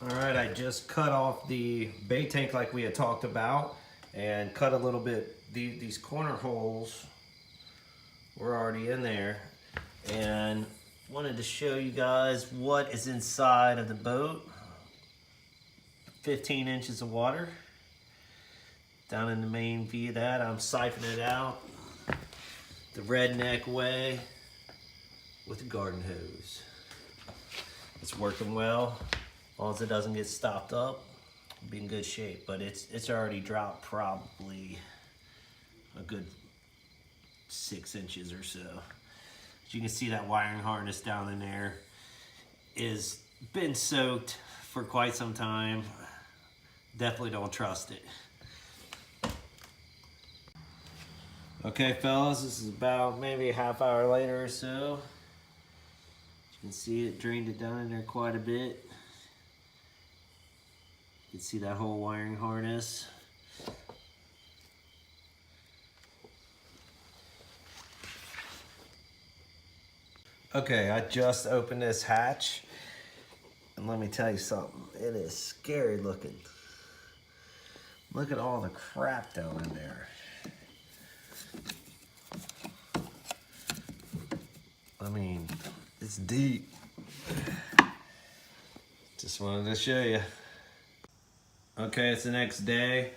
All right, I just cut off the bait tank like we had talked about and cut a little bit. These corner holes were already in there, and wanted to show you guys what is inside of the boat. 15 inches of water down in the main V of that. I'm siphoning it out the redneck way with a garden hose. It's working well. As long as it doesn't get stopped up, it'll be in good shape. But it's already dropped probably a good 6 inches or so. As you can see, that wiring harness down in there is been soaked for quite some time. Definitely don't trust it. Okay, fellas, this is about maybe a half hour later or so. You can see it drained it down in there quite a bit. You can see that whole wiring harness. Okay, I just opened this hatch, and let me tell you something. It is scary looking. Look at all the crap down in there. I mean, it's deep. Just wanted to show you. Okay, it's the next day.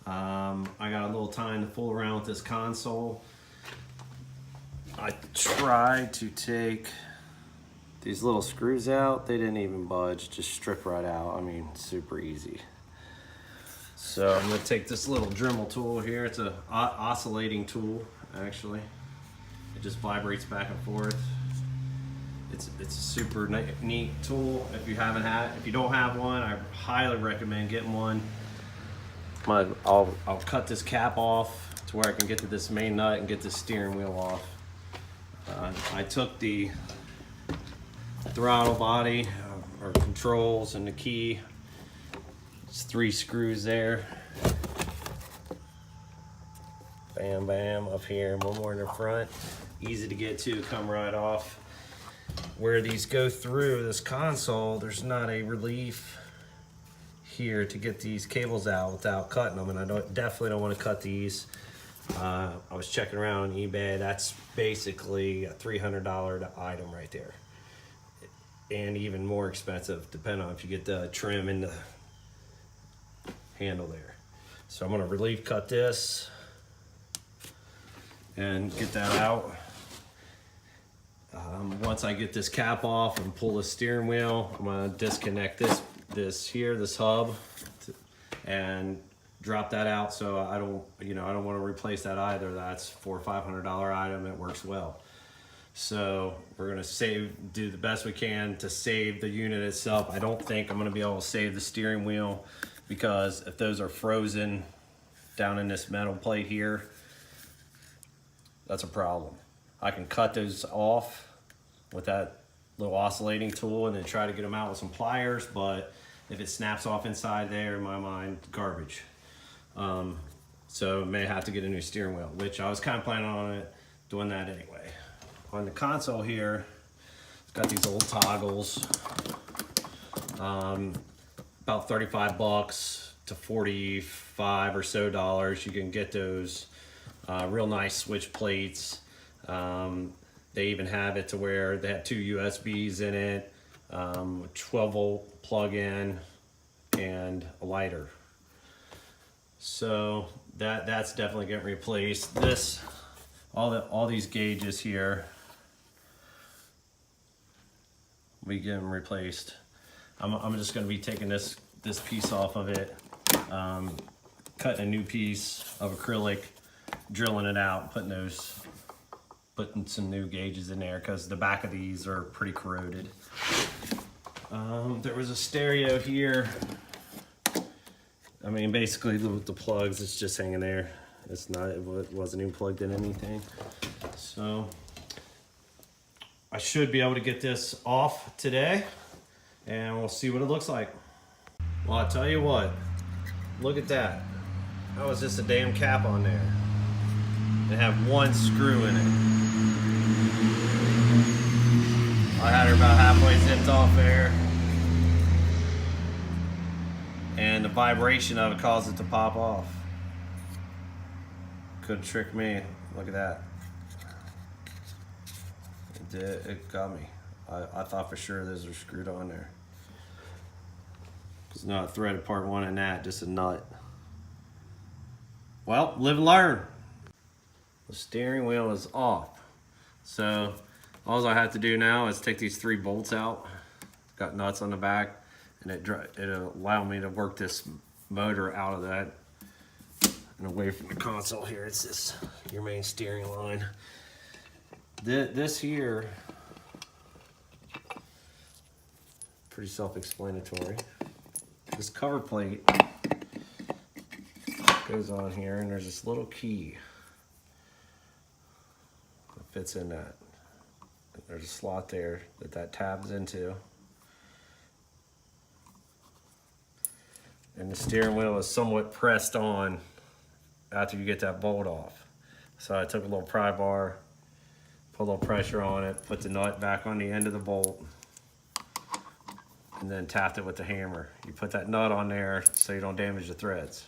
I got a little time to fool around with this console. I tried to take these little screws out. They didn't even budge, just strip right out. I mean, super easy. So I'm gonna take this little Dremel tool here. It's an oscillating tool, actually. It just vibrates back and forth. It's a super neat tool. If you don't have one, I highly recommend getting one. I'll cut this cap off to where I can get to this main nut and get the steering wheel off. I took the throttle body or controls and the key. It's 3 screws there. Bam, bam, up here, one more in the front. Easy to get to, come right off. Where these go through this console, there's not a relief here to get these cables out without cutting them, and I definitely don't want to cut these. I was checking around on eBay. That's basically a $300 item right there, and even more expensive depending on if you get the trim and the handle there. So I'm going to relief cut this and get that out. Once I get this cap off and pull the steering wheel, I'm going to disconnect this hub and drop that out. So I don't want to replace that either. That's $400 or $500 item. It works well. So we're going to do the best we can to save the unit itself. I don't think I'm going to be able to save the steering wheel, because if those are frozen down in this metal plate here, that's a problem. I can cut those off with that little oscillating tool and then try to get them out with some pliers, but if it snaps off inside there, in my mind, garbage. So may have to get a new steering wheel, which I was kind of planning on doing that anyway. On the console here, it's got these old toggles, about 35 bucks to 45 or so dollars. You can get those real nice switch plates. They even have it to where they have 2 USBs in it, 12-volt plug-in, and a lighter. So that's definitely getting replaced. All these gauges here, we get them replaced. I'm just going to be taking this piece off of it, cutting a new piece of acrylic, drilling it out, putting some new gauges in there, because the back of these are pretty corroded. There was a stereo here. I mean, basically with the plugs, it's just hanging there. It wasn't even plugged in anything. So I should be able to get this off today, and we'll see what it looks like. Well, I'll tell you what, look at that. That was just a damn cap on there. They have 1 screw in it. I had her about halfway zipped off there. and the vibration of it caused it to pop off. Couldn't trick me. Look at that. It did. It got me. I thought for sure those were screwed on there. It's not a threaded part one in that, just a nut. Well, live and learn. The steering wheel is off. So all I have to do now is take these 3 bolts out. Got nuts on the back, and it'll allow me to work this motor out of that and away from the console here. It's this, your main steering line. This here, pretty self-explanatory. This cover plate goes on here, and there's this little key that fits in that. There's a slot there that tabs into. And the steering wheel is somewhat pressed on after you get that bolt off. So I took a little pry bar, put a little pressure on it, put the nut back on the end of the bolt, and then tapped it with the hammer. You put that nut on there so you don't damage the threads.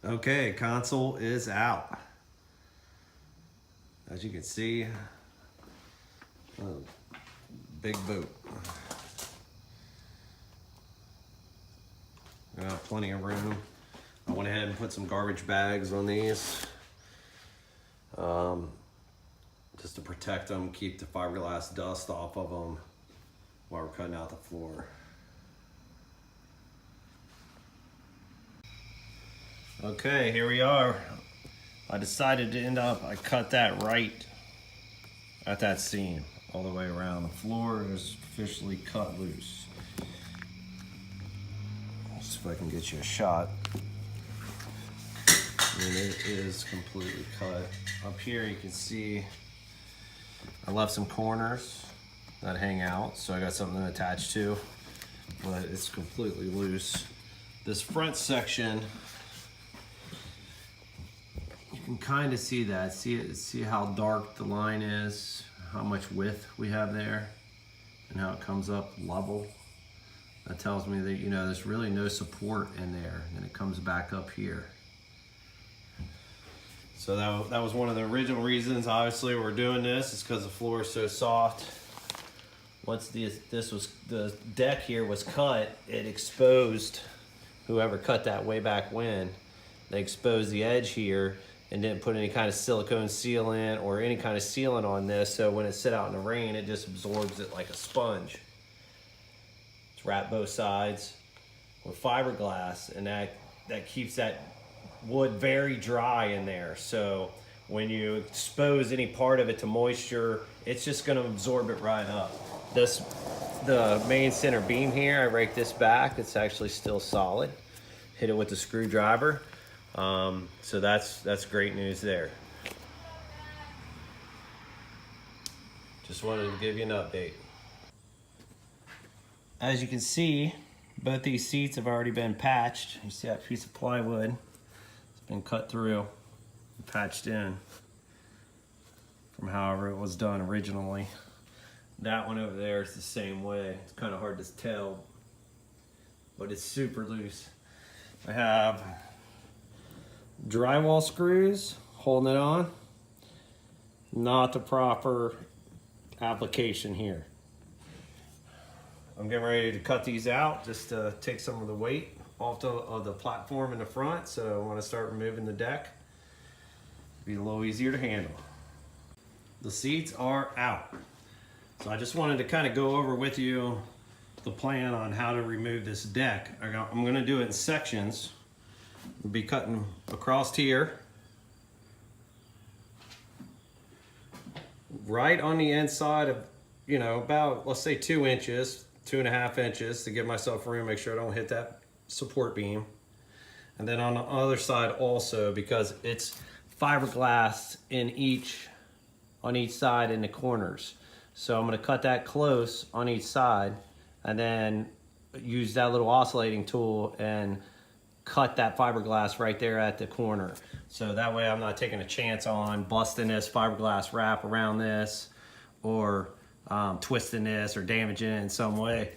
Okay, console is out. As you can see, big boat. Plenty of room. I went ahead and put some garbage bags on these just to protect them, keep the fiberglass dust off of them while we're cutting out the floor. Okay, here we are. I decided to I cut that right at that seam all the way around. The floor is officially cut loose. Let's see if I can get you a shot. And it is completely cut. Up here you can see I left some corners that hang out, so I got something to attach to, but it's completely loose. This front section, you can kind of see that. See how dark the line is, how much width we have there, and how it comes up level. That tells me that, you know, there's really no support in there, and it comes back up here. So that was one of the original reasons, obviously, we're doing this, is because the floor is so soft. Once the deck here was cut, it exposed, whoever cut that way back when, they exposed the edge here and didn't put any kind of silicone sealant or any kind of sealant on this, so when it sit out in the rain, it just absorbs it like a sponge. It's wrapped both sides with fiberglass, and that keeps that wood very dry in there. So when you expose any part of it to moisture, it's just going to absorb it right up. The main center beam here, I raked this back. It's actually still solid. Hit it with the screwdriver. So that's great news there. Just wanted to give you an update. As you can see, both these seats have already been patched. You see that piece of plywood? Been cut through and patched in from however it was done originally. That one over there is the same way. It's kind of hard to tell, but it's super loose. I have drywall screws holding it on. Not the proper application here. I'm getting ready to cut these out just to take some of the weight off of the platform in the front, so I want to start removing the deck. Be a little easier to handle. The seats are out. So I just wanted to kind of go over with you the plan on how to remove this deck. I'm going to do it in sections. I'll be cutting across here. Right on the inside of, you know, about, let's say 2 inches, 2.5 inches, to give myself room, make sure I don't hit that support beam. And then on the other side also, because it's fiberglass on each side in the corners. So I'm going to cut that close on each side and then use that little oscillating tool and cut that fiberglass right there at the corner. So that way I'm not taking a chance on busting this fiberglass wrap around this or twisting this or damaging it in some way.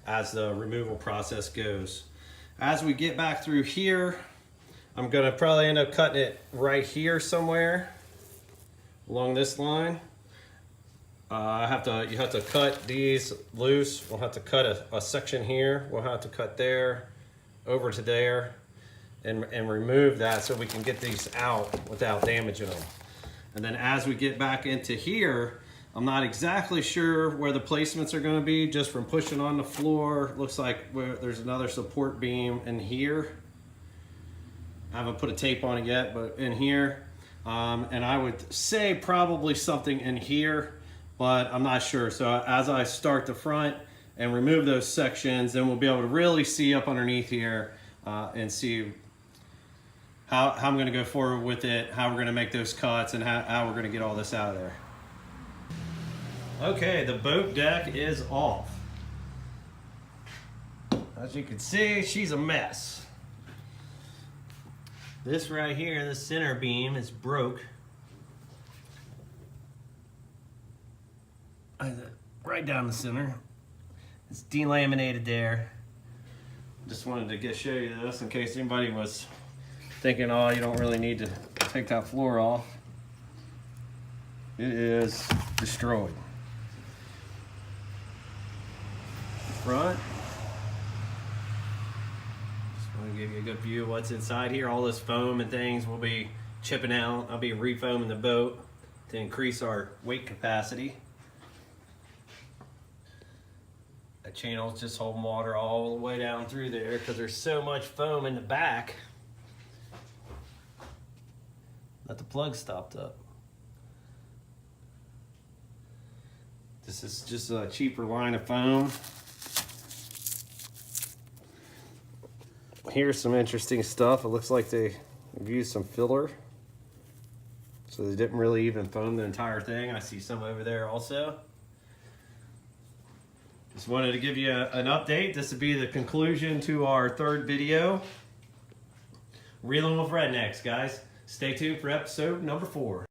as the removal process goes. As we get back through here, I'm gonna probably end up cutting it right here somewhere along this line. You have to cut these loose. We'll have to cut a section here. We'll have to cut there, over to there, and remove that so we can get these out without damaging them. And then as we get back into here, I'm not exactly sure where the placements are going to be just from pushing on the floor. Looks like there's another support beam in here. I haven't put a tape on it yet, but in here. And I would say probably something in here, but I'm not sure. So as I start the front and remove those sections, then we'll be able to really see up underneath here and see how I'm gonna go forward with it, how we're gonna make those cuts, and how we're gonna get all this out of there. Okay, the boat deck is off. As you can see, she's a mess. This right here, the center beam is broke. Right down the center. It's delaminated there. Just wanted to show you this in case anybody was thinking, oh, you don't really need to take that floor off. It is destroyed. Front. Just want to give you a good view of what's inside here. All this foam and things will be chipping out. I'll be refoaming the boat to increase our weight capacity. The channel's just holding water all the way down through there because there's so much foam in the back that the plug stopped up. This is just a cheaper line of foam. Here's some interesting stuff. It looks like they used some filler. So they didn't really even foam the entire thing. I see some over there also. Just wanted to give you an update. This would be the conclusion to our third video. Reeling with Rednecks, guys. Stay tuned for episode number 4.